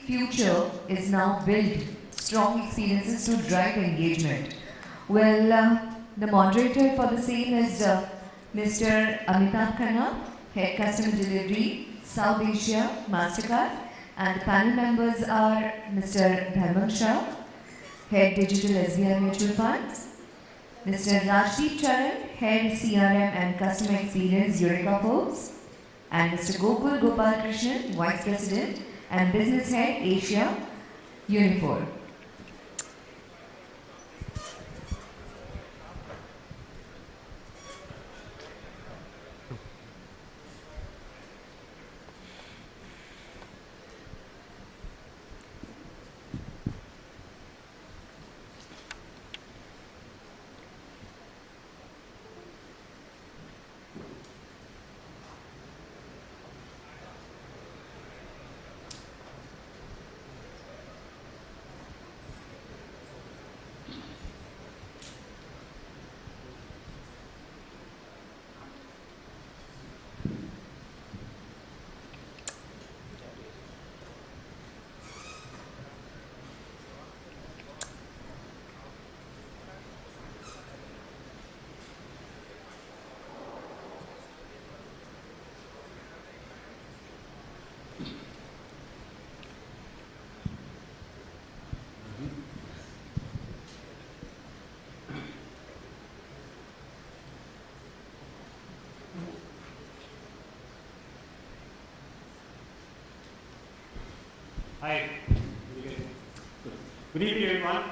future is now built strong experiences to drive engagement. Well, the moderator for the same is Mr. Amitabh Khanna, Head Customer Delivery, South Asia, MasterCard, and the panel members are Mr. Dharman Shah, Head Digital SBI Mutual Funds, Mr. Rajdeep Charan, Head CRM and Customer Experience, Eureka Folks, and Mr. Gokul Gopal Krishnan, Vice President and Business Head, Asia, Unifor. Hi. Good evening, everyone.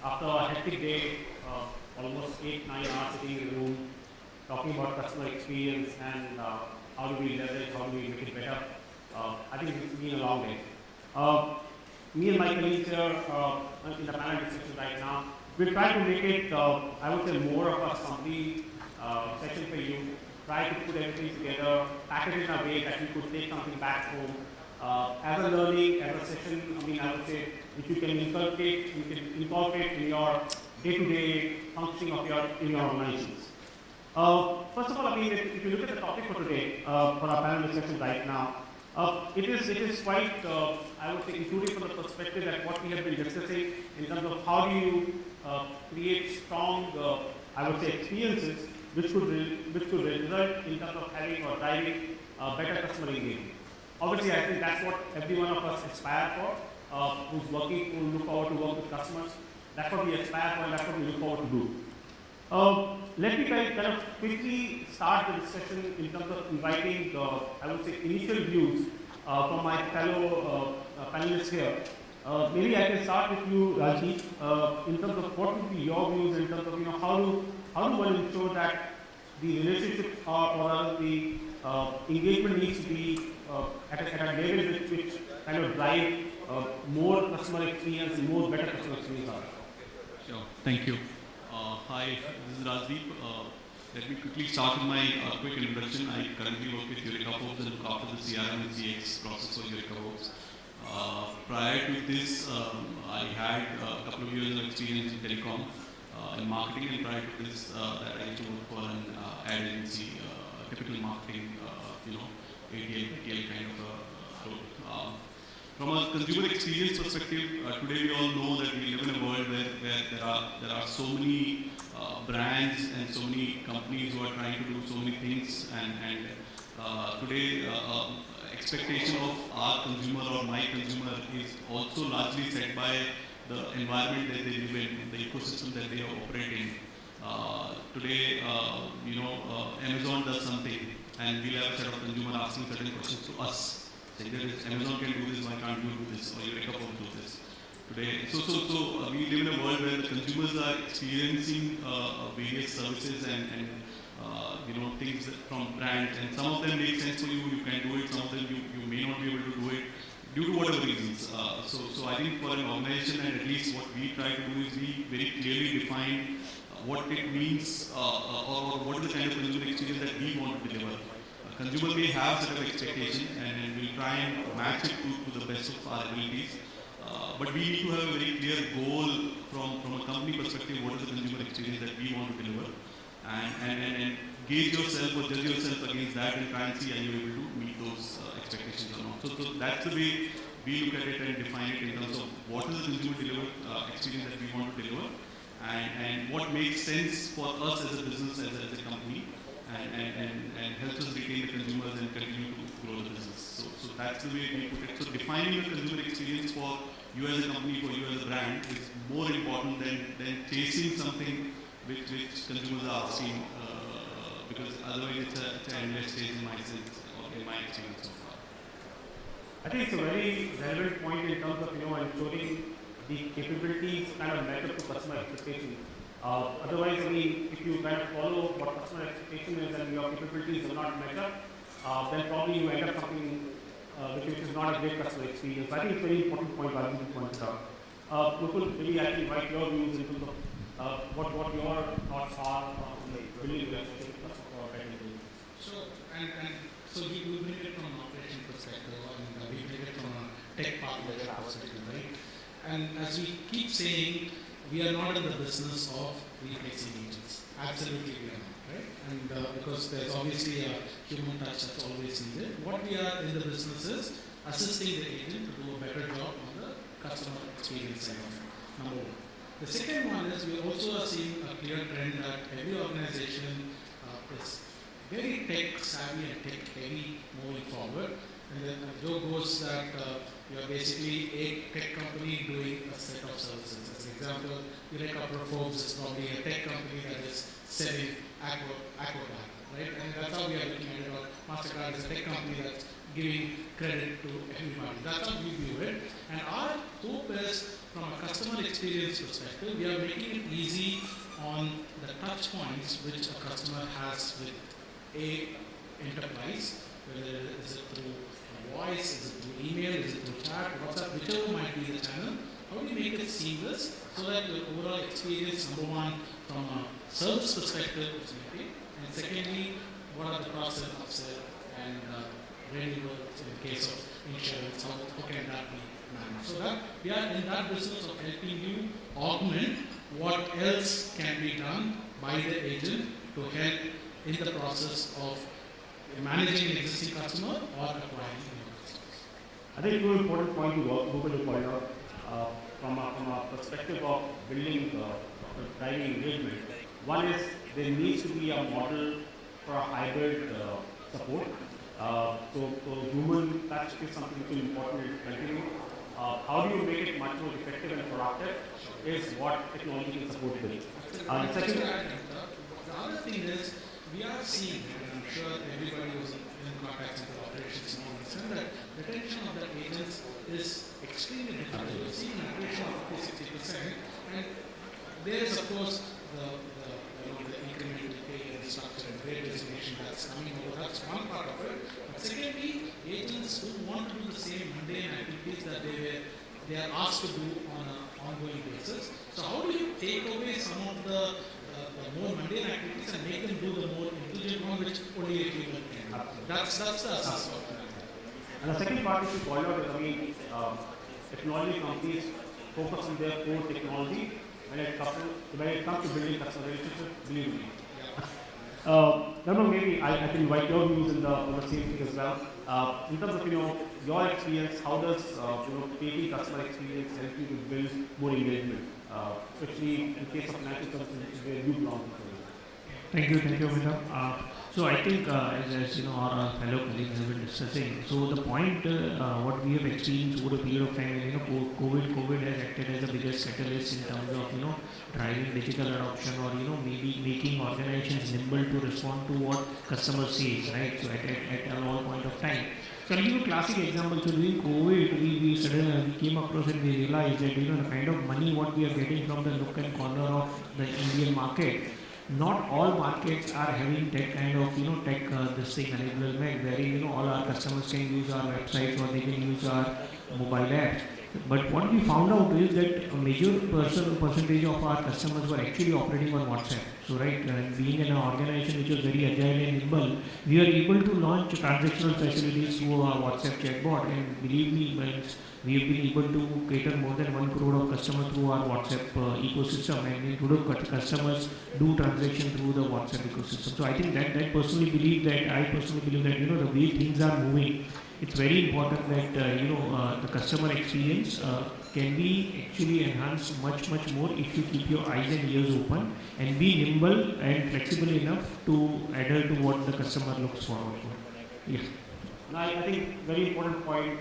After a hectic day, almost 8-9 hours sitting in the room, talking about customer experience and how do we leverage, how do we make it better, I think it's been a long day. Me and my colleagues here in the panel discussion right now, we'll try to make it, I would say, more of a summary session for you. Try to put everything together, package it in a way that you could take something back home. As a learning, as a session, I would say, which you can inculcate in your day-to-day functioning of in your organizations. First of all, if you look at the topic for today, for our panel discussion right now, it is quite, I would say, including from the perspective that what we have been discussing in terms of how do you create strong, I would say, experiences which could result in terms of having or driving better customer engagement. Obviously, I think that's what every one of us aspire for, who's working, who look forward to work with customers. That's what we aspire for and that's what we look forward to do. Let me kind of quickly start the discussion in terms of inviting, I would say, initial views from my fellow panelists here. Maybe I can start with you, Rajdeep, in terms of what would be your views in terms of how do one ensure that the relationship or the engagement needs to be at a level which kind of drive more customer experience and more better customer experience. Sure, thank you. Hi, this is Rajdeep. Let me quickly start with my quick introduction. I currently work with Eureka Folks and look after the CRM and CX process for Eureka Folks. Prior to this, I had a couple of years of experience in telecom, in marketing, and prior to this, that I used to work for an ad agency, typical marketing, ATL, PTL kind of role. From a consumer experience perspective, today we all know that we live in a world where there are so many brands and so many companies who are trying to do so many things, and today expectation of our consumer or my consumer is also largely set by the environment that they live in, the ecosystem that they operate in. Today, Amazon does something, and we'll have a set of consumers asking certain questions to us. Saying that Amazon can do this, why can't you do this, or Eureka can do this. Today, so we live in a world where the consumers are experiencing various services and things from brands, and some of them make sense for you, you can do it, some of them you may not be able to do it due to whatever reasons. So I think for an organization, and at least what we try to do is we very clearly define what it means or what is the kind of consumer experience that we want to deliver. Consumer may have set of expectations, and we'll try and match it to the best of our abilities. But we need to have a very clear goal from a company perspective, what is the consumer experience that we want to deliver, and gauge yourself or judge yourself against that and try and see are you able to meet those expectations or not. So that's the way we look at it and define it in terms of what is the consumer experience that we want to deliver, and what makes sense for us as a business, as a company, and helps us retain the consumers and continue to grow the business. So that's the way we put it. So defining the consumer experience for you as a company, for you as a brand, is more important than chasing something which consumers are asking, because otherwise it's an endless stage in my sense, or in my experience so far. I think it's a very relevant point in terms of ensuring the capabilities kind of match up to customer expectation. Otherwise, I mean, if you kind of follow what customer expectation is and your capabilities do not match up, then probably you end up something which is not a great customer experience. I think it's a very important point that you pointed out. Mukul, maybe I can invite your views in terms of what your thoughts are on building relationship with customer better engagement. So we bring it from an operation perspective, and we bring it from a tech partner perspective, right? And as we keep saying, we are not in the business of replacing agents. Absolutely we are not, right? And because there's obviously a human touch that's always needed. What we are in the business is assisting the agent to do a better job on the customer experience side of it, number one. The second one is we also are seeing a clear trend that every organization is very tech savvy and tech heavy moving forward. And then the joke goes that you are basically a tech company doing a set of services. As an example, you like Upper Forbes is probably a tech company that is selling aqua, right? And that's how we are looking at it. Or MasterCard is a tech company that's giving credit to everybody. That's how we view it. And our hope is, from a customer experience perspective, we are making it easy on the touch points which a customer has with a enterprise, whether it is through voice, is it through email, is it through chat, WhatsApp, whichever might be the channel. How do you make it seamless so that the overall experience, number one, from a service perspective is making, and secondly, what are the cross and upsell and renewals in case of insurance, how can that be managed? So that we are in that business of helping you augment what else can be done by the agent to help in the process of managing an existing customer or acquiring new customers. I think two important points Google point out from a perspective of building driving engagement. One is there needs to be a model for a hybrid support. So human touch is something which is important and continue. How do you make it much more effective and productive is what technology can support with. The other thing is, we are seeing, and I'm sure everybody who's in contact with the operations now understand that retention of the agents is extremely difficult. We're seeing an attrition of 50-60%, and there is, of course, the incremental pay and structure and great resignation that's coming over. That's one part of it. But secondly, agents who want to do the same mundane activities that they are asked to do on an ongoing basis. So how do you take away some of the more mundane activities and make them do the more intelligent one, which only a human can do? That's the essence of it. And the second part which you called out is, I mean, technology companies focus on their core technology when it comes to building customer relationships, believe me. Maybe I can invite your views on the same thing as well. In terms of your experience, how does taking customer experience help you to build more engagement, especially in case of financial services where you belong to? Thank you, Amitabh. So I think, as our fellow colleagues have been discussing, so the point, what we have experienced over a period of time, COVID has acted as the biggest catalyst in terms of, driving digital adoption or, maybe making organizations nimble to respond to what customers say, right? So at all point of time. So I'll give you a classic example. So during COVID, we suddenly came across and we realized that, the kind of money what we are getting from the nook and corner of the Indian market, not all markets are having that kind of tech this thing enablement where all our customers can use our websites or they can use our mobile apps. But what we found out is that a major percentage of our customers were actually operating on WhatsApp. So being in an organization which was very agile and nimble, we are able to launch transactional facilities through our WhatsApp chatbot, and believe me, we have been able to cater more than 1 crore of customers through our WhatsApp ecosystem, and today customers do transaction through the WhatsApp ecosystem. So I think I personally believe that the way things are moving, it's very important that the customer experience can be actually enhanced much more if you keep your eyes and ears open and be nimble and flexible enough to adhere to what the customer looks forward for. Yeah. Now, I think very important point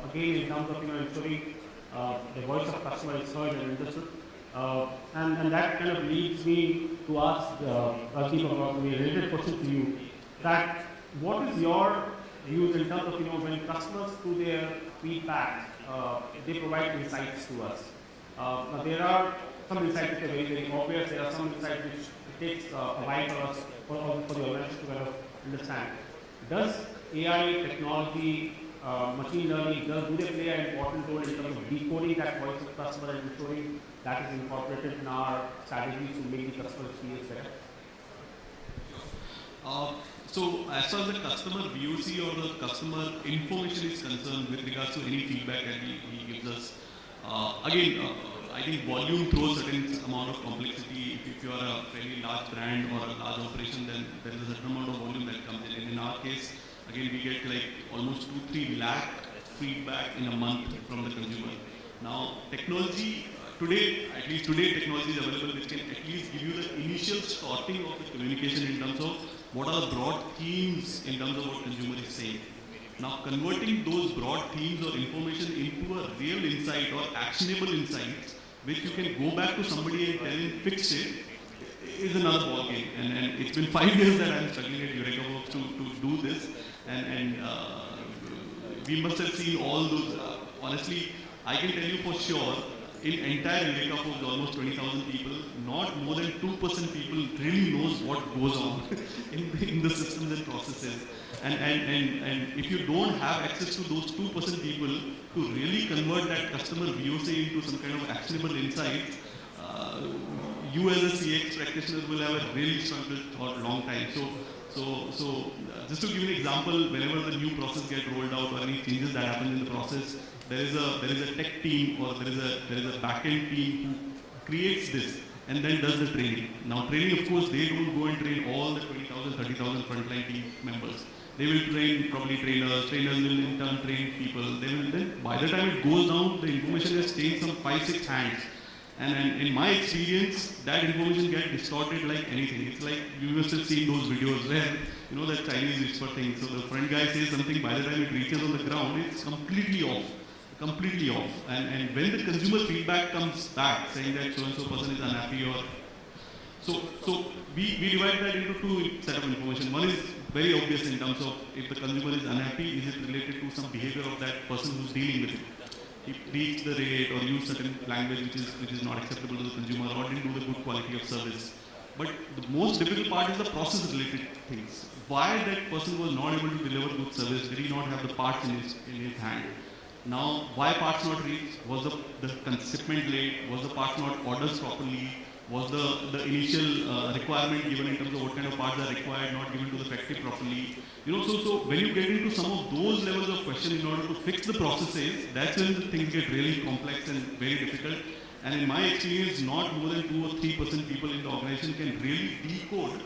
again in terms of ensuring the voice of customer is heard and understood, and that kind of leads me to ask Rajiv about a related question to you. That what is your views in terms of when customers through their feedback they provide insights to us. Now there are some insights which are very obvious. There are some insights which it takes a while for us for the organization to kind of understand. Does AI technology, machine learning, do they play an important role in terms of decoding that voice of customer and ensuring that is incorporated in our strategies to make the customer experience better? So as far as the customer VOC or the customer information is concerned with regards to any feedback that he gives us, I think volume throws certain amount of complexity. If you are a fairly large brand or a large operation, then there is a certain amount of volume that comes in. And in our case, again, we get like almost 2-3 lakh feedback in a month from the consumer. Now, technology today, at least today, technology is available which can at least give you the initial starting of the communication in terms of what are the broad themes in terms of what consumer is saying. Now, converting those broad themes or information into a real insight or actionable insights, which you can go back to somebody and tell him fix it, is another ball game. And it's been 5 years that I'm struggling at Eureka Works to do this. And we must have seen all those. Honestly, I can tell you for sure, in entire Eureka Works, almost 20,000 people, not more than 2% people really knows what goes on in the systems and processes. And if you don't have access to those 2% people to really convert that customer VOC into some kind of actionable insights, you as a CX practitioner will have a really struggled for a long time. So just to give you an example, whenever the new process gets rolled out or any changes that happen in the process, there is a tech team or there is a back-end team who creates this and then does the training. Now training, of course, they don't go and train all the 20,000, 30,000 frontline team members. They will train probably trainers will in turn train people. They will then, by the time it goes down, the information has changed some 5-6 hands. And in my experience, that information gets distorted like anything. It's like you must have seen those videos where, that Chinese whisper thing. So the front guy says something, by the time it reaches on the ground, it's completely off. Completely off. And when the consumer feedback comes back saying that so-and-so person is unhappy or... So we divide that into two set of information. One is very obvious in terms of if the consumer is unhappy, is it related to some behavior of that person who's dealing with it? He reached the rate or used certain language which is not acceptable to the consumer or didn't do the good quality of service. But the most difficult part is the process related things. Why that person was not able to deliver good service? Did he not have the parts in his hand? Now, why parts not reached? Was the shipment late? Was the parts not ordered properly? Was the initial requirement given in terms of what kind of parts are required not given to the factory properly? So when you get into some of those levels of question in order to fix the processes, that's when the things get really complex and very difficult. And in my experience, not more than 2 or 3% people in the organization can really decode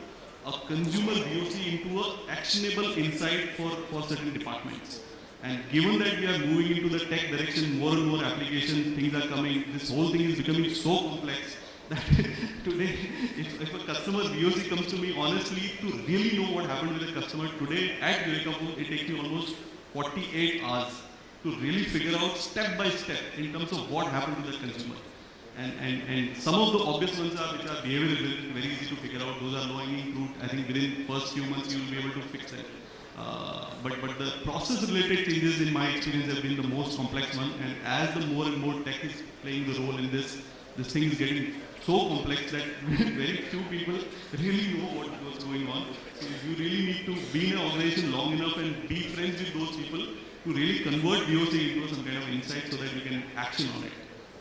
a consumer VOC into an actionable insight for certain departments. And given that we are moving into the tech direction, more and more application things are coming, this whole thing is becoming so complex that today, if a customer VOC comes to me, honestly, to really know what happened with the customer today at Eureka Works, it takes me almost 48 hours to really figure out step by step in terms of what happened to the consumer. And some of the obvious ones are which are behavioral, very easy to figure out. Those are low-hanging fruit. I think within first few months you will be able to fix it. But the process-related changes in my experience have been the most complex one. And as the more and more tech is playing the role in this thing is getting so complex that very few people really know what's going on. So you really need to be in an organization long enough and be friends with those people to really convert VOC into some kind of insight so that you can action on it.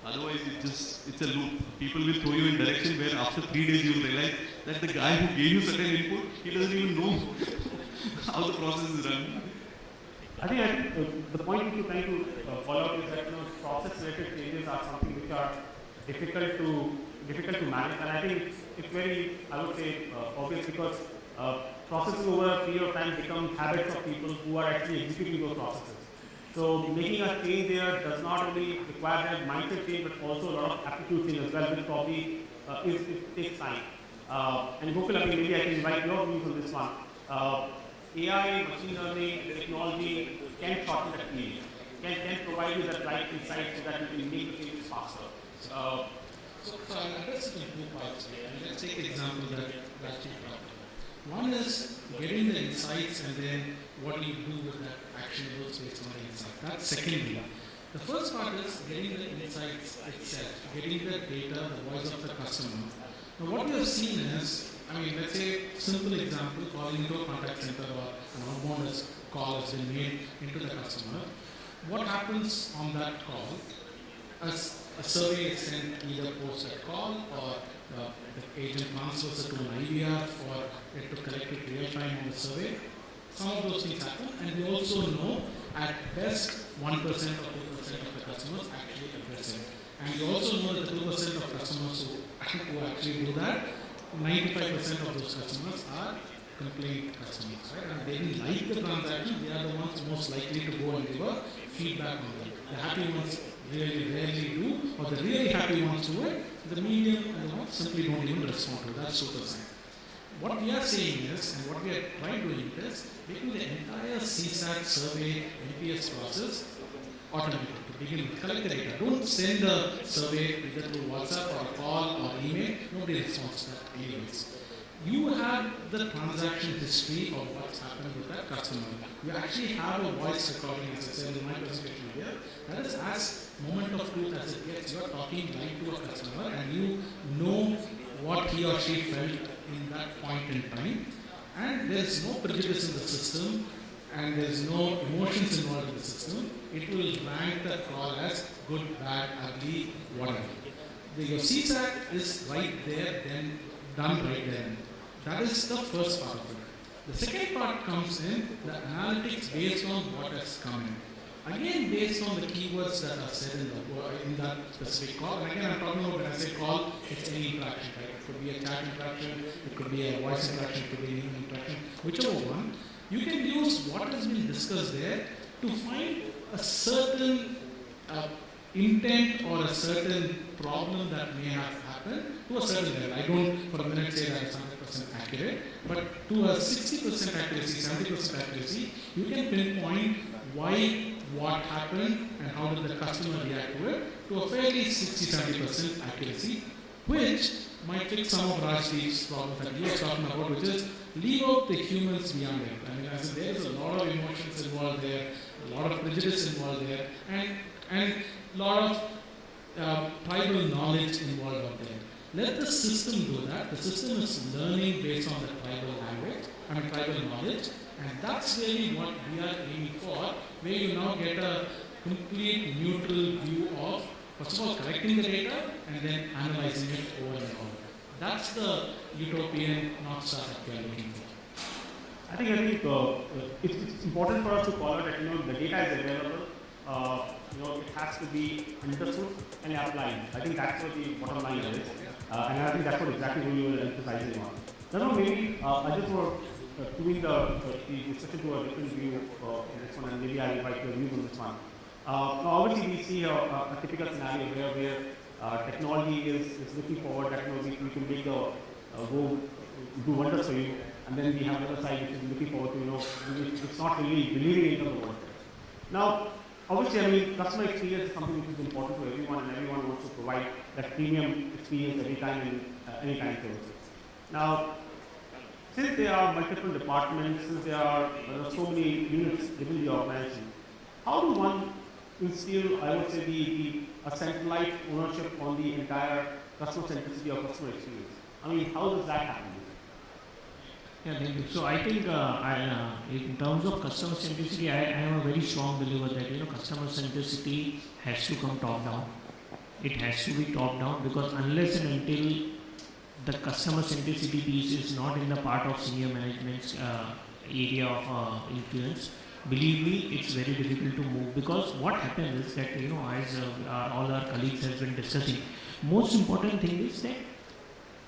Otherwise, it's a loop. People will throw you in direction where after 3 days you will realize that the guy who gave you certain input, he doesn't even know how the process is run. I think the point which you're trying to follow up is that process-related changes are something which are difficult to manage, and I think it's very, I would say, obvious because processes over a period of time become habits of people who are actually executing those processes. So making a change there does not only require that mindset change, but also a lot of aptitude change as well, which probably it takes time. And Gokul, I mean, maybe I can invite your views on this one. AI, machine learning, technology can shorten that period, can provide you that right insight so that you can make the changes faster. So I'll address it in two parts here. And let's take the example that Rajiv talked about. One is getting the insights and then what do you do with that actionable based on the insight. That's secondary. The first part is getting the insights itself, getting the data, the voice of the customer. Now what we have seen is, I mean, let's say simple example, calling into a contact center or an outbound call has been made into the customer. What happens on that call? As a survey is sent either post a call or the agent transfers it to an IVR for it to collect it real time on the survey. Some of those things happen, and we also know at best 1% or 2% of the customers actually address it. And we also know that the 2% of customers who actually do that, 95% of those customers are complaint customers, right? And they didn't like the transaction, they are the ones most likely to go and give a feedback on them. The happy ones really rarely do, or the really happy ones do it, the medium and the ones simply don't even respond to that super sign. What we are saying is, and what we are trying to do is, making the entire CSAT survey NPS process automated to begin with. Collect the data. Don't send a survey either through WhatsApp or a call or email. Nobody responds to that anyways. You have the transaction history of what's happened with that customer. You actually have a voice recording, as I said in my presentation here. That is as moment of truth as it gets. You are talking right to a customer and you know what he or she felt in that point in time. And there is no prejudice in the system and there is no emotions involved in the system. It will rank the call as good, bad, ugly, whatever. Your CSAT is right there, then done right there. That is the first part of it. The second part comes in the analytics based on what has come in. Again, based on the keywords that are said in that specific call. And again, I'm talking about when I say call, it's any interaction, right? It could be a chat interaction, it could be a voice interaction, it could be an email interaction, whichever one. You can use what has been discussed there to find a certain intent or a certain problem that may have happened to a certain level. I don't for a minute say that it's 100% accurate, but to a 60% accuracy, 70% accuracy, you can pinpoint why, what happened, and how did the customer react to it to a fairly 60-70% accuracy, which might fix some of Rajdeep's problems that he was talking about, which is leave out the humans beyond it. I mean, as in, there is a lot of emotions involved there, a lot of prejudice involved there, and a lot of tribal knowledge involved out there. Let the system do that. The system is learning based on the tribal language, tribal knowledge, and that's really what we are aiming for, where you now get a complete neutral view of, first of all, collecting the data and then analyzing it over and over. That's the utopian North Star that we are looking for. I think it's important for us to call out that the data is available. It has to be understood and applied. I think that's what the bottom line is, and I think that's what exactly we were emphasizing on. Now, maybe I just want doing the discussion to a different view on this one, and maybe I'll invite your views on this one. Now, obviously, we see a typical scenario where technology is looking forward that we can make the go do wonders for you, and then we have the other side which is looking forward to it's not really believing in the world. Now, obviously, I mean, customer experience is something which is important to everyone, and everyone wants to provide that premium experience every time in any kind of services. Now, since there are multiple departments, since there are so many units within the organization, how do one instill, I would say, a centralized ownership on the entire customer centricity or customer experience? I mean, how does that happen? Yeah, thank you. So I think in terms of customer centricity, I am a very strong believer that customer centricity has to come top down. It has to be top down, because unless and until the customer centricity piece is not in the part of senior management's area of influence, believe me, it's very difficult to move. Because what happens is that as all our colleagues have been discussing, most important thing is that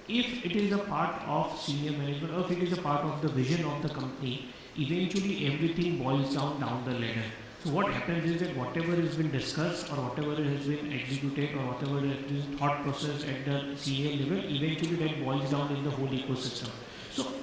if it is a part of senior management or if it is a part of the vision of the company, eventually everything boils down the ladder. So what happens is that whatever has been discussed or whatever has been executed or whatever is thought process at the CA level, eventually that boils down in the whole ecosystem.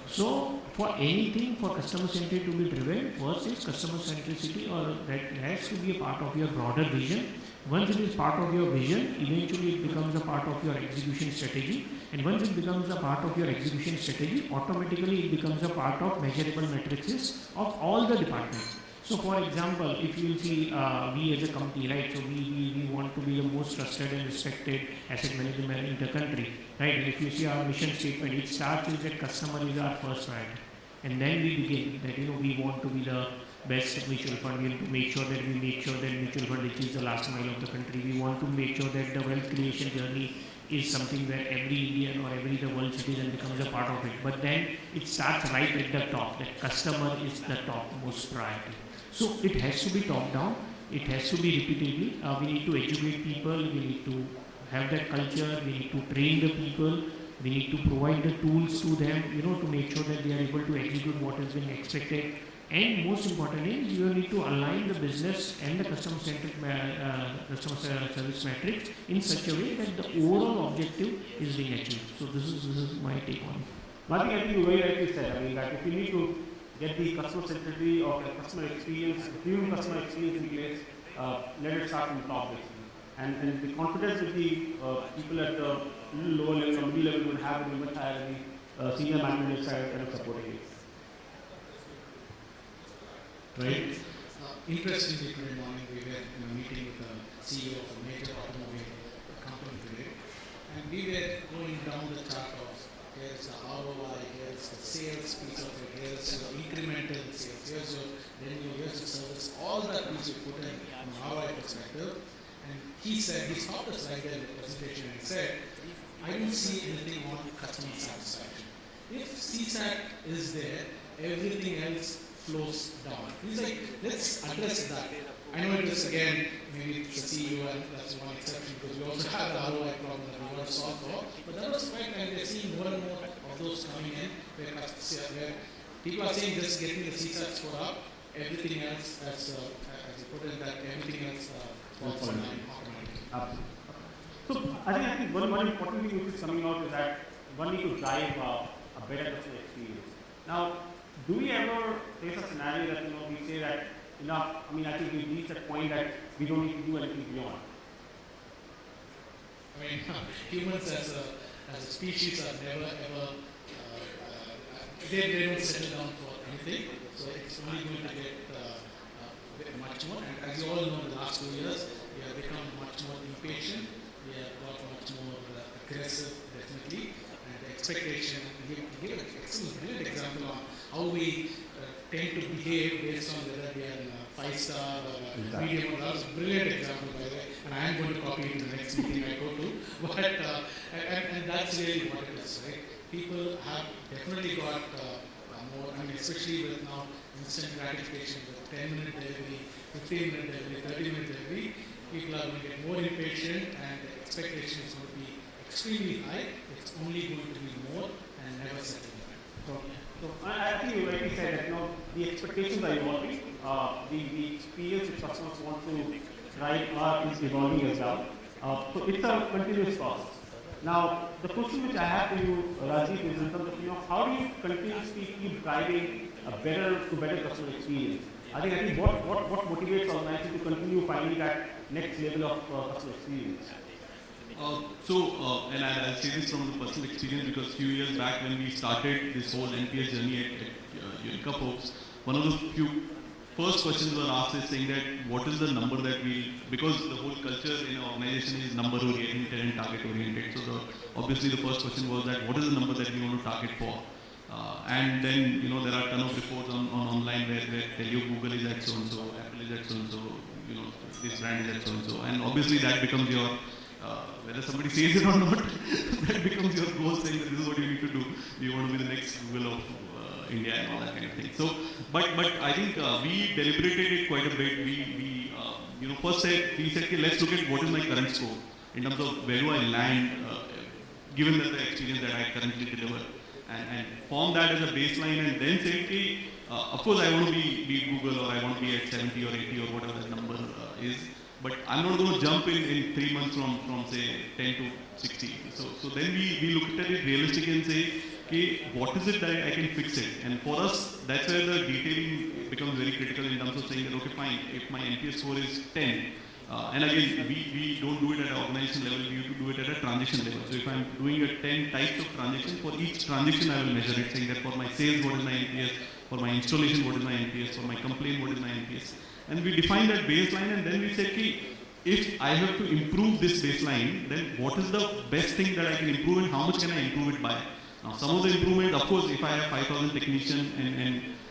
So for anything for customer centric to be driven, first is customer centricity, or that has to be a part of your broader vision. Once it is part of your vision, eventually it becomes a part of your execution strategy. And once it becomes a part of your execution strategy, automatically it becomes a part of measurable matrices of all the departments. So for example, if you see we as a company, right, so we want to be the most trusted and respected asset manager in the country, right? And if you see our mission statement, it starts with that customer is our first priority. And then we begin that, we want to be the best mutual fund. We want to make sure that mutual fund reaches the last mile of the country. We want to make sure that the wealth creation journey is something where every Indian or every the world citizen becomes a part of it. But then it starts right at the top, that customer is the topmost priority. So it has to be top down, it has to be repeatedly. We need to educate people, we need to have that culture, we need to train the people, we need to provide the tools to them, to make sure that they are able to execute what is being expected. And most importantly, you need to align the business and the customer-centric customer service metrics in such a way that the overall objective is being achieved. So this is my take on it. I think you very rightly said. That if you need to get the customer centricity or the customer experience, human customer experience in place, let it start from the top basically. And the confidence that the people at the lower level or middle level would have will be much higher than the senior management side kind of supporting it. Right. Interestingly, today morning we were in a meeting with the CEO of a major automobile company today, and we were going down the chart of here's the ROI, here's the sales piece of it, here's your incremental sales, here's your revenue, here's your service, all that piece you put in from an ROI perspective. And he said, he stopped us right there in the presentation and said, I don't see anything on customer satisfaction. If CSAT is there, everything else flows down. He's like, let's address that. I know it is again, maybe it's the CEO and that's one exception because we also have the ROI problem that we want to solve for. But that was quite, and we're seeing more and more of those coming in where people are saying just getting the CSAT score up, everything else, as you put in that, everything else falls in line automatically. Absolutely. So I think one important thing which is coming out is that one need to drive a better customer experience. Now, do we ever face a scenario that we say that enough? I think we've reached that point that we don't need to do anything beyond. Humans as a species are never ever they don't settle down for anything. So it's only going to get much more. And as you all know, in the last 2 years, we have become much more impatient. We have got much more aggressive, definitely, and the expectation. We give an excellent, brilliant example on how we tend to behave based on whether we are in a 5-star or a medium. That was a brilliant example, by the way, and I am going to copy it in the next meeting I go to. But and that's really what it is, right? People have definitely got more. Especially with now instant gratification, with 10-minute delivery, 15-minute delivery, 30-minute delivery, people are going to get more impatient, and the expectation is going to be extremely high. It's only going to be more and never settle down. So I think you rightly said that the expectations are evolving. The experience which customers want to drive is evolving as well. So it's a continuous process. Now, the question which I have for you, Rajiv, is in terms of how do you continuously keep driving a better customer experience? I think what motivates organizations to continue finding that next level of customer experience? And I'll say this from the personal experience because a few years back when we started this whole NPS journey at Eureka folks, one of the few first questions were asked is saying that what is the number that because the whole culture in an organization is number oriented and target oriented. So obviously the first question was that what is the number that we want to target for? And then there are a ton of reports on online where they tell you Google is at so and so, Apple is at so and so, this brand is at so and so, and obviously that becomes your whether somebody says it or not, that becomes your goal, saying that this is what you need to do. You want to be the next Google of India and all that kind of thing. So, but I think we deliberated it quite a bit. We first we said, okay, let's look at what is my current score in terms of where do I land, given that the experience that I currently deliver, and form that as a baseline, and then say, okay, Of course, I want to be Google, or I want to be at 70 or 80 or whatever that number is. But I'm not going to jump in 3 months from say 10 to 60. So then we look at it realistically and say, okay, what is it that I can fix it? And for us, that's where the detailing becomes very critical in terms of saying that, okay, fine, if my NPS score is 10, and again, we don't do it at an organization level, we have to do it at a transaction level. So if I'm doing a 10 types of transaction, for each transaction I will measure it, saying that for my sales, what is my NPS, for my installation, what is my NPS, for my complaint, what is my NPS. And we define that baseline, and then we say, okay, if I have to improve this baseline, then what is the best thing that I can improve and how much can I improve it by? Now, some of the improvement, of course, if I have 5,000 technicians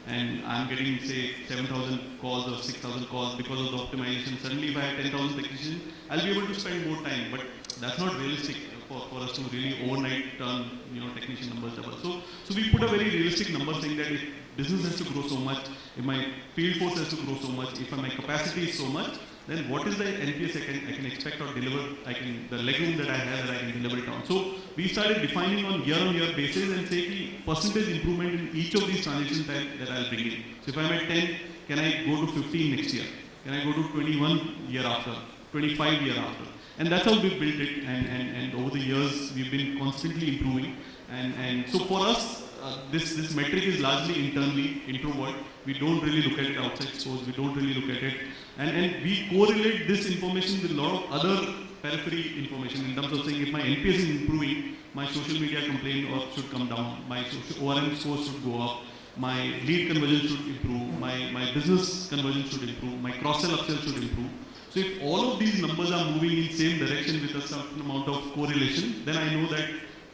and I'm getting, say, 7,000 calls or 6,000 calls because of the optimization, suddenly if I have 10,000 technicians, I'll be able to spend more time. But that's not realistic for us to really overnight turn, technician numbers double. So we put a very realistic number saying that if business has to grow so much, if my field force has to grow so much, if my capacity is so much, then what is the NPS I can expect or deliver, the legroom that I have that I can deliver it on. So we started defining on year basis and say the percentage improvement in each of these transactions that I'll bring in. So if I'm at 10, can I go to 15 next year? Can I go to 21 year after, 25 year after? And that's how we built it, and over the years we've been constantly improving. And so for us, this metric is largely internally, introvert. We don't really look at it outside stores, we don't really look at it. And we correlate this information with a lot of other periphery information in terms of saying if my NPS is improving, my social media complaint should come down, my ORM score should go up, my lead conversion should improve, my business conversion should improve, my cross-sell upsell should improve. So if all of these numbers are moving in same direction with a certain amount of correlation, then I know that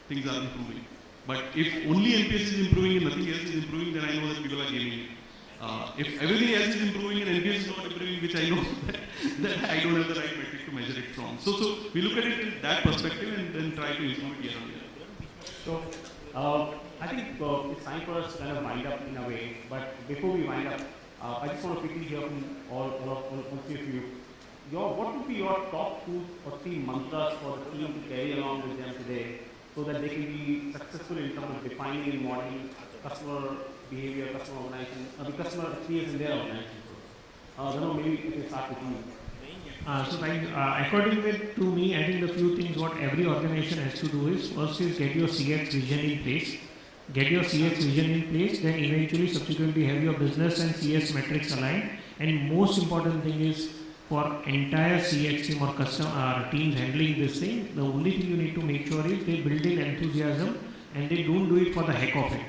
things are improving. But if only NPS is improving and nothing else is improving, then I know that people are gaming it. If everything else is improving and NPS is not improving, which I know that I don't have the right metric to measure it from. So we look at it in that perspective and then try to improve it year on year. So I think it's time for us to kind of wind up in a way. But before we wind up, I just want to quickly hear from all three of you. What would be your top 2 or 3 mantras for the team to carry along with them today, so that they can be successful in terms of defining and modeling customer behavior, customer organization, the customer experience in their organization? Maybe we can start with you. According to me, I think the few things what every organization has to do is, first is get your CX vision in place. Get your CX vision in place, then eventually subsequently have your business and CS metrics aligned. And most important thing is, for entire CX team or customer teams handling this thing, the only thing you need to make sure is they build in enthusiasm and they don't do it for the heck of it.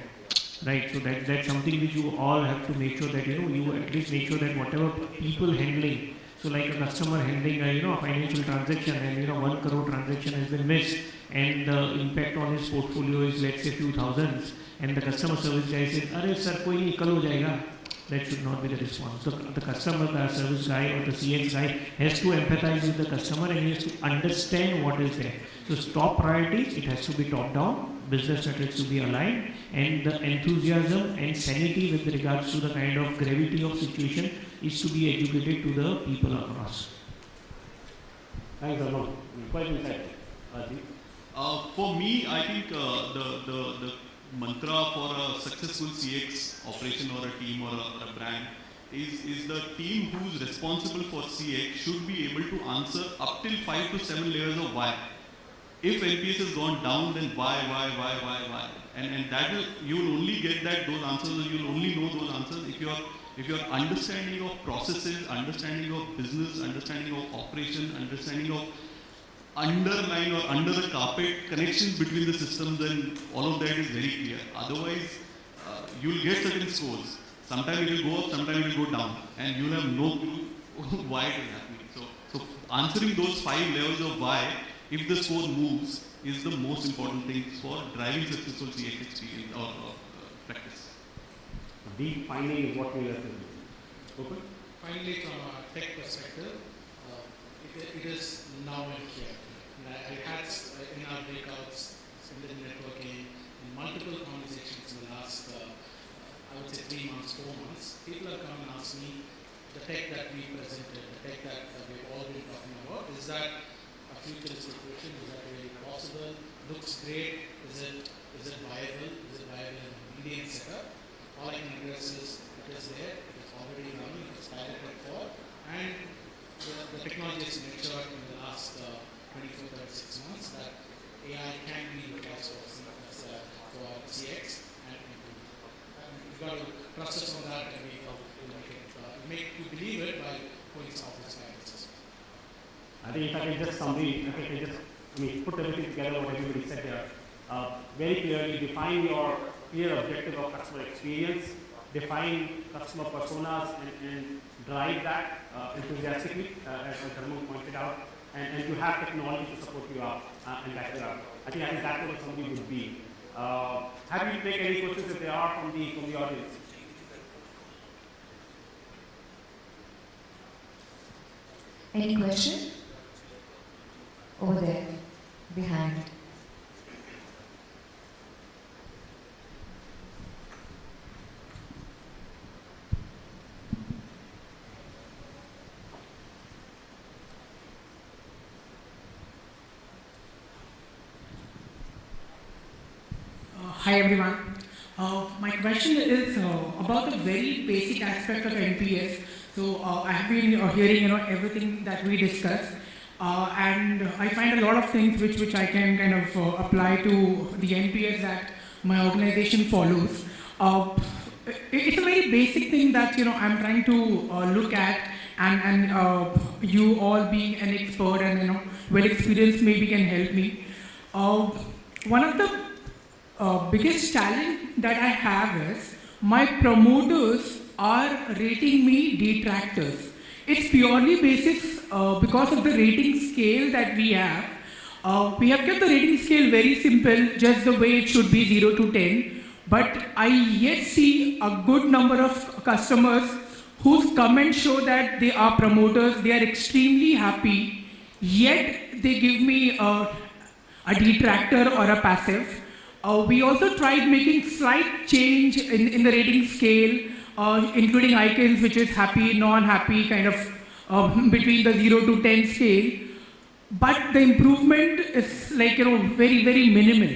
Right, so that's something which you all have to make sure that you at least make sure that whatever people handling, so like a customer handling a financial transaction and 1 crore transaction has been missed and the impact on his portfolio is let's say few thousands, and the customer service guy says, "Arey sir, koi nahi, kal ho jayega." That should not be the response. The customer, the service guy or the CX guy has to empathize with the customer and he has to understand what is there. So top priorities, it has to be top down, business metrics to be aligned, and the enthusiasm and sanity with regards to the kind of gravity of situation is to be educated to the people across. Thanks, Arnold. Quite insightful. For me, I think the mantra for a successful CX operation or a team or a brand is the team who's responsible for CX should be able to answer up till 5 to 7 layers of why. If NPS has gone down, then why? And that you will only get those answers, you will only know those answers if your understanding of processes, understanding of business, understanding of operation, understanding of underline or under the carpet connections between the systems, and all of that is very clear. Otherwise, you will get certain scores. Sometimes it will go up, sometimes it will go down, and you will have no clue why it is happening. So answering those 5 levels of why, if the score moves, is the most important thing for driving successful CX experience or practice. Deep finding is what we have to do. Okay? Finally, from a tech perspective, it is now and here. I had in our breakouts, in the networking, in multiple conversations in the last, I would say 3 months, 4 months, people have come and asked me, the tech that we presented, the tech that we've all been talking about, is that a futuristic solution? Is that really possible? Looks great. Is it viable? Is it viable in an obedient setup? all I can address is it is there, it is already running, it is piloted for, and the technology has matured in the last 24, 36 months that AI can be utilized for CX and you've got to trust us on that and we make you believe it by putting some of these guidances. I think if I can just summary, put everything together what everybody said here. Very clearly define your clear objective of customer experience, define customer personas and drive that enthusiastically, as Dharma pointed out, and you have technology to support you up and back you up. I think that's what somebody would be. Have you take any questions if there are from the audience? Any question? Over there, behind. Hi everyone. My question is about the very basic aspect of NPS. So I have been hearing everything that we discussed, and I find a lot of things which I can kind of apply to the NPS that my organization follows. It's a very basic thing that I'm trying to look at, and you all being an expert and well experienced maybe can help me. One of the biggest challenge that I have is my promoters are rating me detractors. It's purely basis because of the rating scale that we have. We have kept the rating scale very simple, just the way it should be 0 to 10. But I yet see a good number of customers whose comments show that they are promoters, they are extremely happy, yet they give me a detractor or a passive. We also tried making slight change in the rating scale, including icons which is happy, non-happy, kind of between the 0 to 10 scale. But the improvement is like very, very minimal.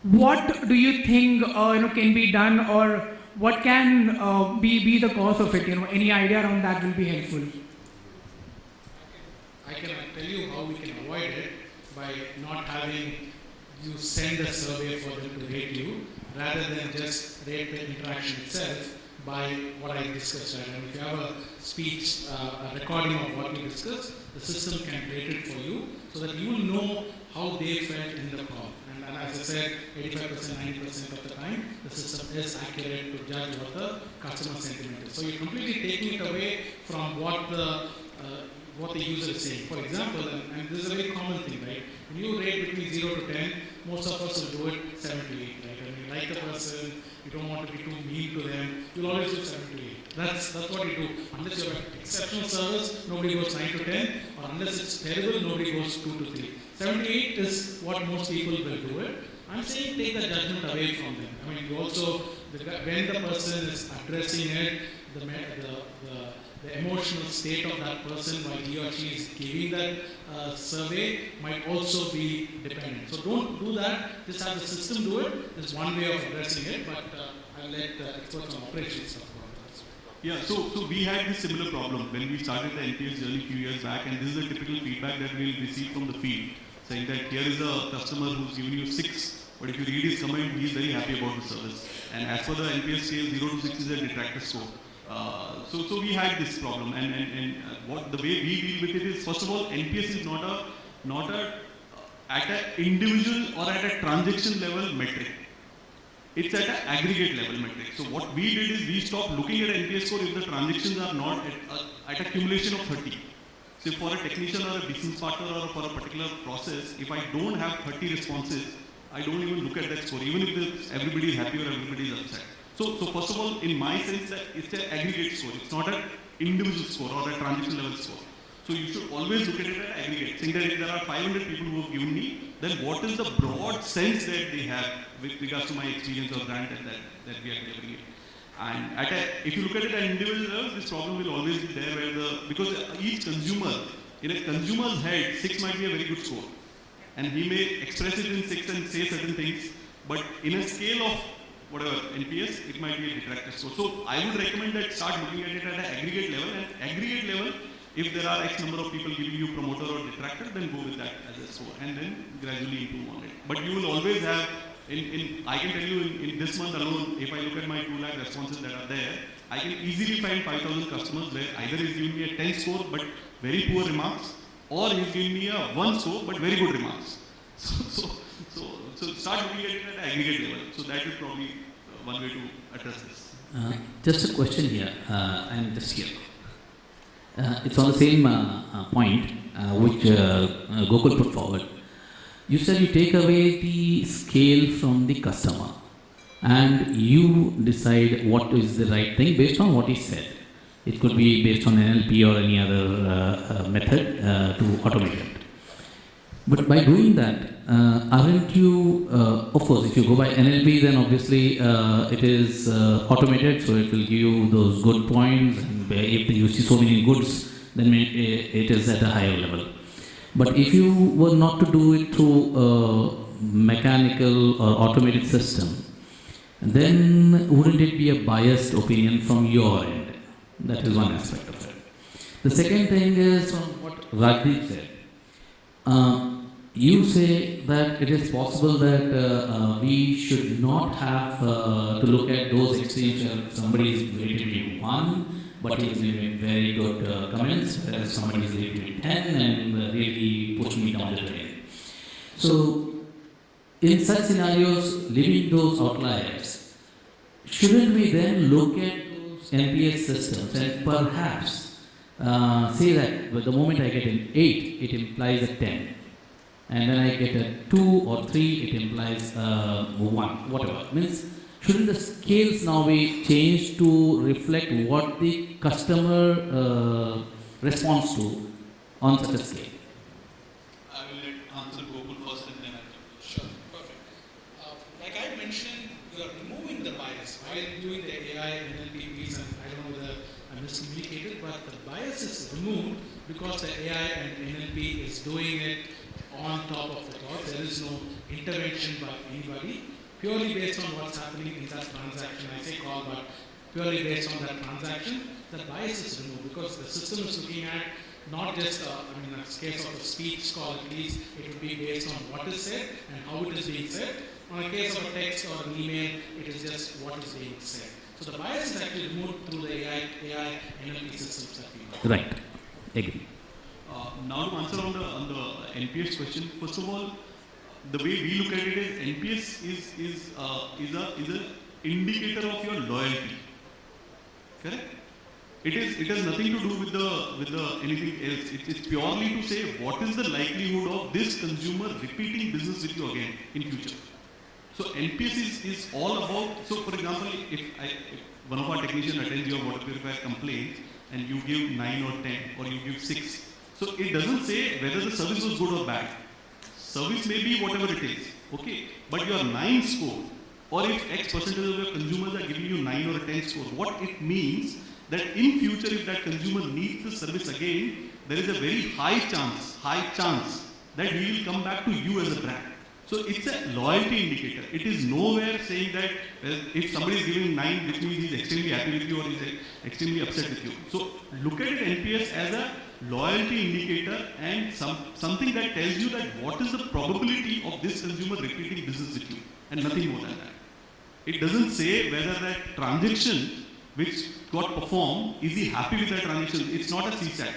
What do you think can be done, or what can be the cause of it? Any idea on that will be helpful. I can tell you how we can avoid it by not having you send a survey for them to rate you, rather than just rate the interaction itself by what I discussed. And if you have a speech, a recording of what you discussed, the system can rate it for you so that you will know how they felt in the call. And as I said, 85%, 90% of the time, the system is accurate to judge what the customer sentiment is. So you're completely taking it away from what the user is saying. For example, and this is a very common thing, right? When you rate between 0 to 10, most of us will do it 7 to 8, right? When you like the person, you don't want to be too mean to them, you'll always do 7 to 8. That's what you do. Unless you have exceptional service, nobody goes 9 to 10, or unless it's terrible, nobody goes 2 to 3. 7 to 8 is what most people will do it. I'm saying take the judgment away from them. I mean, you also, when the person is addressing it, the emotional state of that person while he or she is giving that survey might also be dependent. So don't do that, just have the system do it. There's one way of addressing it, but I'll let the experts on operations talk about that. Yeah, so we had this similar problem when we started the NPS journey a few years back, and this is the typical feedback that we'll receive from the field, saying that here is a customer who's giving you 6, but if you read his comment, he's very happy about the service. And as for the NPS scale, 0 to 6 is a detractor score. So we had this problem, and what the way we deal with it is, first of all, NPS is not at an individual or at a transaction level metric. It's at an aggregate level metric. So what we did is we stopped looking at NPS score if the transactions are not at a accumulation of 30. So for a technician or a business partner or for a particular process, if I don't have 30 responses, I don't even look at that score, even if everybody is happy or everybody is upset. So first of all, in my sense, that it's an aggregate score. It's not an individual score or a transaction level score. So you should always look at it as aggregate, saying that if there are 500 people who have given me, then what is the broad sense that they have with regards to my experience or brand that we are delivering it. And if you look at it at individual level, this problem will always be there because each consumer, in a consumer's head, 6 might be a very good score. And he may express it in 6 and say certain things, but in a scale of whatever NPS, it might be a detractor score. So I would recommend that start looking at it at an aggregate level, and aggregate level, if there are X number of people giving you promoter or detractor, then go with that as a score, and then gradually improve on it. But you will always have, I can tell you in this month alone, if I look at my 2 lakh responses that are there, I can easily find 5,000 customers where either he's giving me a 10 score but very poor remarks, or he's giving me a 1 score but very good remarks. So start looking at it at an aggregate level. So that is probably one way to address this. Just a question here, and just here. It's on the same point which Gokul put forward. You said you take away the scale from the customer and you decide what is the right thing based on what he said. It could be based on NLP or any other method to automate it. But by doing that, aren't you, of course, if you go by NLP, then obviously it is automated, so it will give you those good points, and if you see so many goods, then it is at a higher level. But if you were not to do it through a mechanical or automated system, then wouldn't it be a biased opinion from your end? That is one aspect of it. The second thing is on what Rajdeep said. You say that it is possible that we should not have to look at those extremes where somebody is rated me 1, but he is giving very good comments, whereas somebody is rated me 10 and really puts me down the drain. So, in such scenarios, leaving those outliers, shouldn't we then look at those NPS systems and perhaps say that the moment I get an 8, it implies a 10. And then I get a 2 or 3, it implies 1, whatever. Means, shouldn't the scales now be changed to reflect what the customer responds to on such a scale? I will answer Gokul first and then I will. Sure, perfect. Like I mentioned, you are removing the bias while doing the AI and NLP piece, and I don't know whether I miscommunicated, but the bias is removed because the AI and NLP is doing it on top of the call. There is no intervention by anybody, purely based on what's happening in that transaction. I say call, but purely based on that transaction, the bias is removed because the system is looking at not just, in the case of a speech call at least, it would be based on what is said and how it is being said. On a case of a text or an email, it is just what is being said. So the bias is actually removed through the AI NLP systems that we have. Right. Agree. Now to answer on the NPS question, first of all, the way we look at it is NPS is an indicator of your loyalty. Correct? It has nothing to do with the anything else. It's purely to say what is the likelihood of this consumer repeating business with you again in future. So NPS is all about. So for example, if one of our technicians attends your water purifier complaint and you give 9 or 10 or you give 6. So it doesn't say whether the service was good or bad. Service may be whatever it is, okay? But your 9 score, or if X percentage of your consumers are giving you 9 or a 10 score, what it means that in future if that consumer needs the service again, there is a very high chance that he will come back to you as a brand. So it's a loyalty indicator. It is nowhere saying that if somebody is giving 9, which means he's extremely happy with you or he's extremely upset with you. So look at it NPS as a loyalty indicator and something that tells you that what is the probability of this consumer repeating business with you and nothing more than that. It doesn't say whether that transaction which got performed, is he happy with that transaction? It's not a CSAT.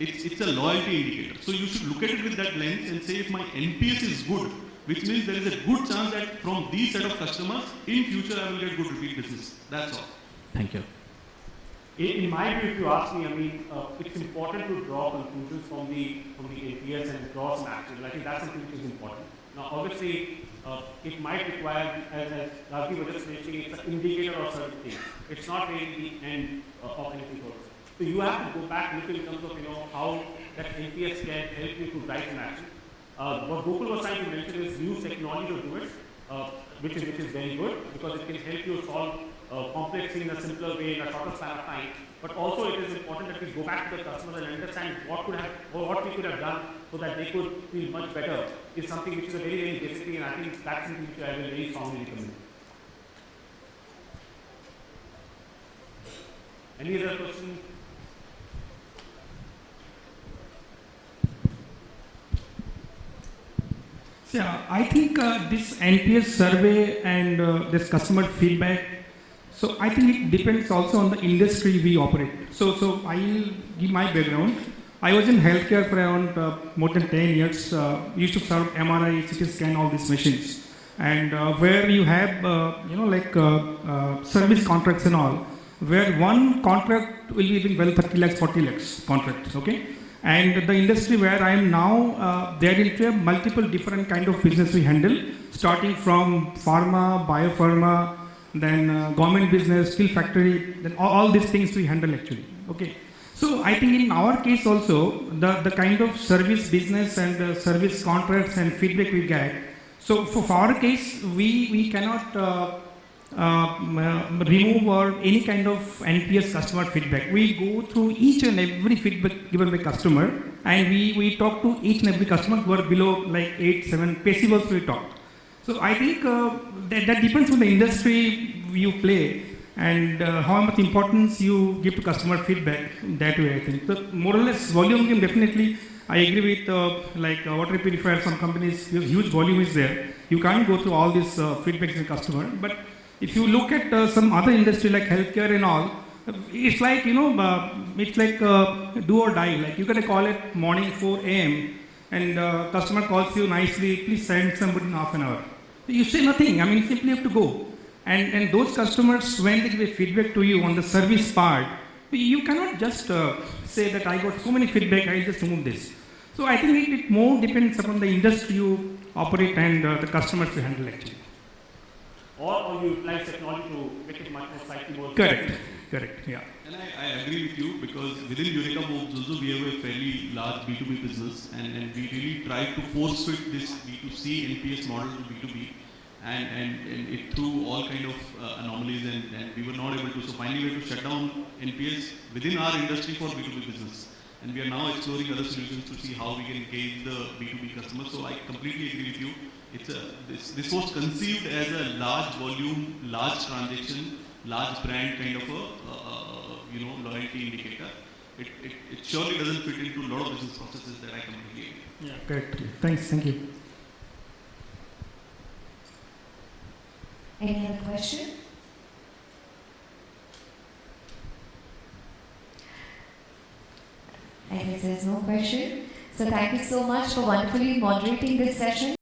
It's a loyalty indicator. So you should look at it with that lens and say if my NPS is good, which means there is a good chance that from these set of customers, in future I will get good repeat business. That's all. Thank you. In my view, if you ask me, it's important to draw conclusions from the NPS and draw some action. I think that's something which is important. Now, obviously, it might require, as Ravi was just mentioning, it's an indicator of certain things. It's not really the end of anything else. So you have to go back and look in terms of how that NPS can help you to drive some action. What Gokul was trying to mention is use technology to do it, which is very good because it can help you solve complex things in a simpler way in a shorter span of time. But also it is important that we go back to the customers and understand what we could have done so that they could feel much better. Is something which is a very, very basic thing, and I think that's something which I will very strongly recommend. Any other question? Yeah, I think this NPS survey and this customer feedback, so I think it depends also on the industry we operate. So I'll give my background. I was in healthcare for around more than 10 years. Used to serve MRI, CT scan, all these machines. And where you have, service contracts and all, where one contract will be even well 30 lakhs, 40 lakhs contract, okay? And the industry where I am now, there into multiple different kind of business we handle, starting from pharma, biopharma, then government business, steel factory, then all these things we handle actually, okay? So I think in our case also, the kind of service business and service contracts and feedback we get, so for our case, we cannot remove or any kind of NPS customer feedback. We go through each and every feedback given by customer, and we talk to each and every customer who are below like 8, 7 decibels we talk. So I think that depends on the industry you play and how much importance you give to customer feedback. That way I think. So more or less volume game definitely. I agree with water purifier, some companies, huge volume is there. You can't go through all these feedbacks in customer. But if you look at some other industry like healthcare and all, it's like, it's like do or die. Like you can call it morning 4 a.m. and customer calls you nicely, please send somebody in half an hour. You say nothing. I mean, simply have to go. And those customers, when they give feedback to you on the service part, you cannot just say that I got so many feedback, I'll just remove this. So I think it more depends upon the industry you operate and the customers you handle actually. Or you utilize technology to make it much more slightly more Correct, yeah. And I agree with you because within Eureka Homes also we have a fairly large B2B business and we really try to force fit this B2C NPS model to B2B and it through all kind of anomalies and we were not able to. So finally we had to shut down NPS within our industry for B2B business. And we are now exploring other solutions to see how we can engage the B2B customers. So I completely agree with you. This was conceived as a large volume, large transaction, large brand kind of a loyalty indicator. It surely doesn't fit into a lot of business processes that I completely agree. Yeah, correct. Thanks, thank you. Any other question? I guess there's no question. So thank you so much for wonderfully moderating this session.